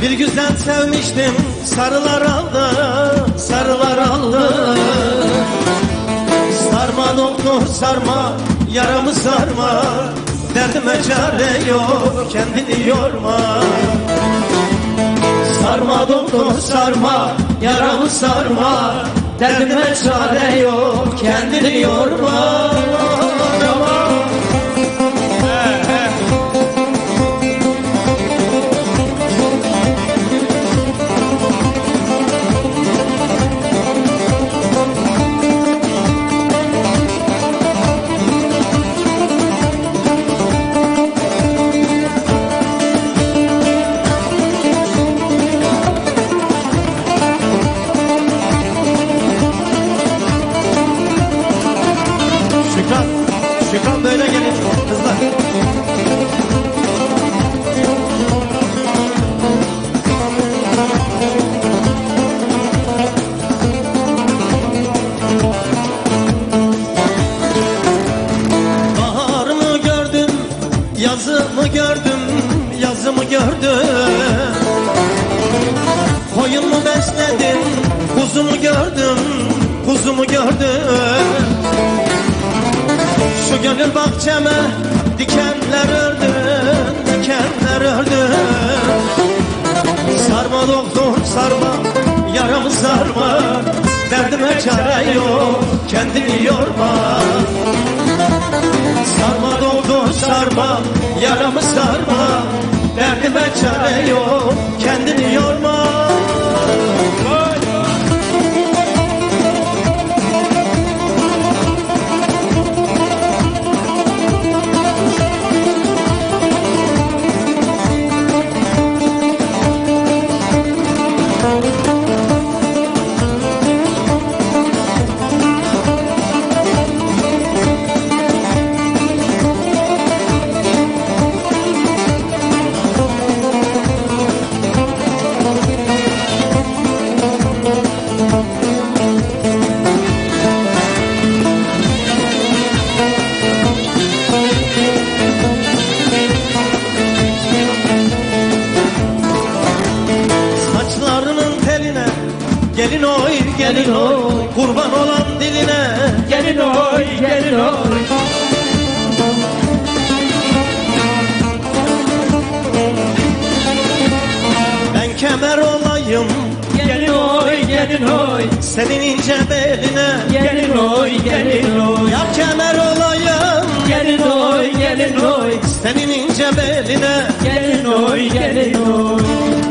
Bir güzel sevmiştim, sarılar aldı, sarılar aldı. Sarma doktor sarma, yaramı sarma, derdime çare yok, kendini yorma. Sarma doktor sarma, yaramı sarma, derdime çare yok, kendini yorma. Şükran böyle gelin kızlar. Baharımı gördüm, yazımı gördüm, yazımı gördüm. Koyunumu besledim, kuzumu gördüm, kuzumu gördüm. Şu gönül bahçeme dikenler ördün, dikenler ördün. Sarma doktor sarma, yaramı sarma, derdime çare yok, kendini yorma. Sarma doktor sarma, yaramı sarma, derdime çare yok, kendini yorma. Gelin oy, gelin oy, kurban olan diline. Gelin oy, gelin oy. Ben kemer olayım, gelin oy, gelin oy. Senin ince beline. Gelin oy, gelin oy. Ya kemer olayım, gelin oy, gelin oy. Senin ince beline. Gelin oy, gelin oy.